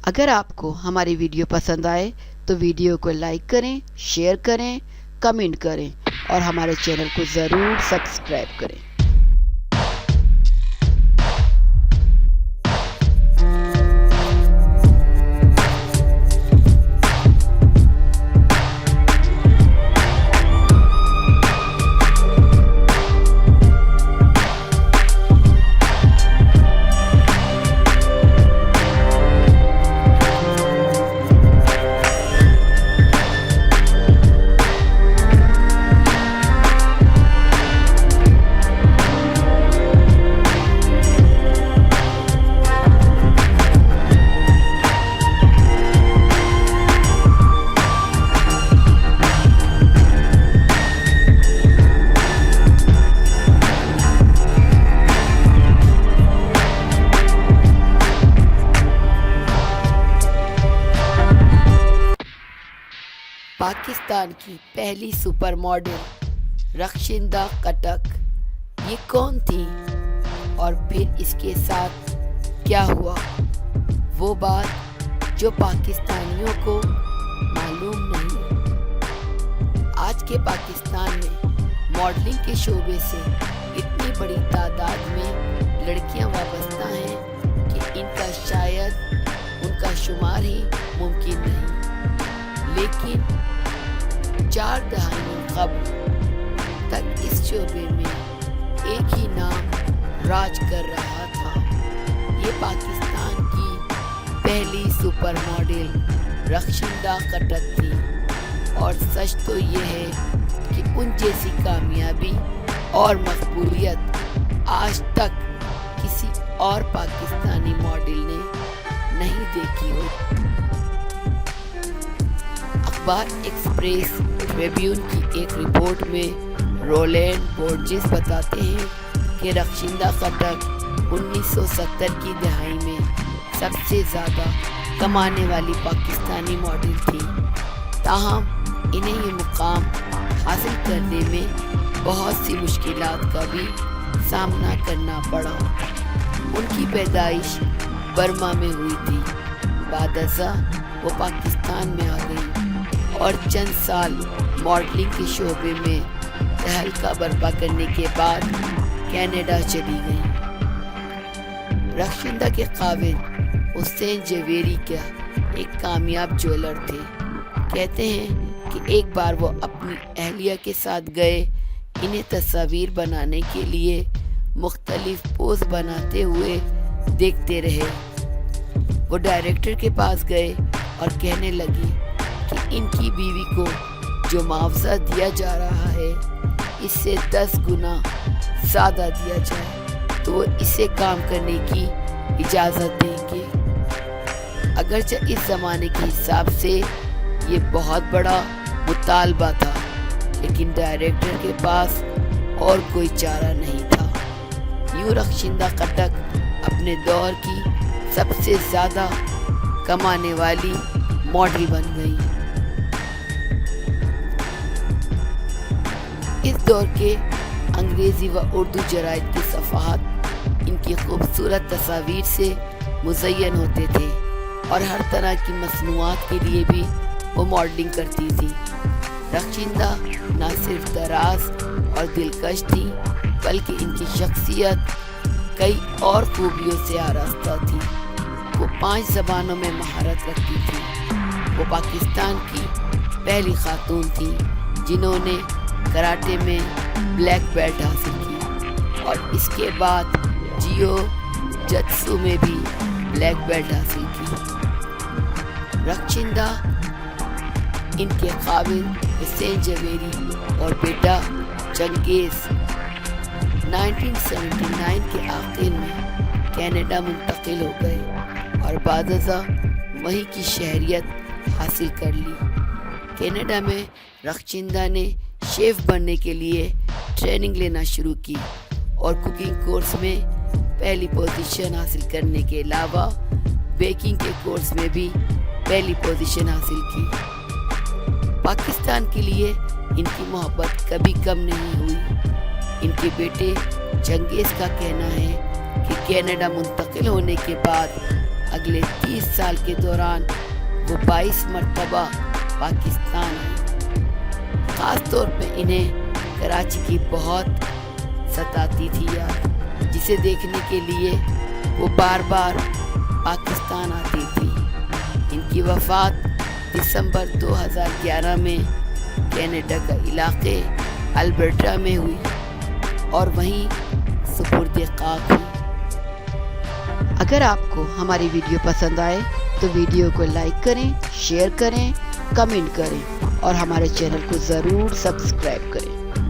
اگر آپ کو ہماری ویڈیو پسند آئے تو ویڈیو کو لائک کریں، شیئر کریں، کمنٹ کریں اور ہمارے چینل کو ضرور سبسکرائب کریں۔ پاکستان کی پہلی سپر ماڈل رخشندہ کٹک، یہ کون تھی اور پھر اس کے ساتھ کیا ہوا؟ وہ بات جو پاکستانیوں کو معلوم نہیں۔ آج کے پاکستان میں ماڈلنگ کے شعبے سے اتنی بڑی تعداد میں لڑکیاں وابستہ ہیں کہ ان کا شاید ان کا شمار ہی ممکن نہیں، لیکن 4 دہائیوں قبل تک اس شعبے میں ایک ہی نام راج کر رہا تھا۔ یہ پاکستان کی پہلی سپر ماڈل رخشندہ کٹک تھی، اور سچ تو یہ ہے کہ ان جیسی کامیابی اور مقبولیت آج تک کسی اور پاکستانی ماڈل نے نہیں دیکھی ہو۔ اخبار ایکسپریس ٹریبیون کی ایک رپورٹ میں رولینڈ بورجس بتاتے ہیں کہ رخشندہ کٹک 1970 کی دہائی میں سب سے زیادہ کمانے والی پاکستانی ماڈل تھی، تاہم انہیں یہ مقام حاصل کرنے میں بہت سی مشکلات کا بھی سامنا کرنا پڑا۔ ان کی پیدائش برما میں ہوئی تھی، بعد ازاں وہ پاکستان میں آ گئی اور چند سال ماڈلنگ کے شعبے میں تہلکہ برپا کرنے کے بعد کینیڈا چلی گئی۔ رخشندہ کے خاوند حسین جویری کا ایک کامیاب جویلر تھے۔ کہتے ہیں کہ ایک بار وہ اپنی اہلیہ کے ساتھ گئے، انہیں تصاویر بنانے کے لیے مختلف پوز بناتے ہوئے دیکھتے رہے۔ وہ ڈائریکٹر کے پاس گئے اور کہنے لگی کہ ان کی بیوی کو جو معاوضہ دیا جا رہا ہے اس سے 10 گنا زیادہ دیا جائے تو وہ اسے کام کرنے کی اجازت دیں گے۔ اگرچہ اس زمانے کے حساب سے یہ بہت بڑا مطالبہ تھا، لیکن ڈائریکٹر کے پاس اور کوئی چارہ نہیں تھا۔ یوں رخشندہ کٹک اپنے دور کی سب سے زیادہ کمانے والی ماڈل بن گئی۔ اس دور کے انگریزی و اردو جرائد کے صفحات ان کی خوبصورت تصاویر سے مزین ہوتے تھے، اور ہر طرح کی مصنوعات کے لیے بھی وہ ماڈلنگ کرتی تھی۔ رخشندہ نہ صرف دراز اور دلکش تھی، بلکہ ان کی شخصیت کئی اور خوبیوں سے آراستہ تھی۔ وہ 5 زبانوں میں مہارت رکھتی تھی۔ وہ پاکستان کی پہلی خاتون تھی جنہوں نے کراٹے میں بلیک بیلٹ حاصل کی، اور اس کے بعد جیو جتسو میں بھی بلیک بیلٹ حاصل کی۔ رخشندہ ان کے خاوند حسین جویری اور بیٹا چنگیز 1979 کے آخر میں کینیڈا منتقل ہو گئے اور بعد ازاں وہیں کی شہریت حاصل کر لی۔ کینیڈا میں رخشندہ نے شیف بننے کے لیے ٹریننگ لینا شروع کی، اور کوکنگ کورس میں پہلی پوزیشن حاصل کرنے کے علاوہ بیکنگ کے کورس میں بھی پہلی پوزیشن حاصل کی۔ پاکستان کے لیے ان کی محبت کبھی کم نہیں ہوئی۔ ان کے بیٹے چنگیز کا کہنا ہے کہ کینیڈا منتقل ہونے کے بعد اگلے 30 سال کے دوران وہ 22 مرتبہ پاکستان آئے۔ خاص طور پہ انہیں کراچی کی بہت ستاتی تھی یاد، جسے دیکھنے کے لیے وہ بار بار پاکستان آتی تھی۔ ان کی وفات دسمبر 2011 میں کینیڈا کا علاقے البرٹا میں ہوئی اور وہیں سپرد خاک ہوئی۔ اگر آپ کو ہماری ویڈیو پسند آئے تو ویڈیو کو لائک کریں، شیئر کریں، کمنٹ کریں اور ہمارے چینل کو ضرور سبسکرائب کریں۔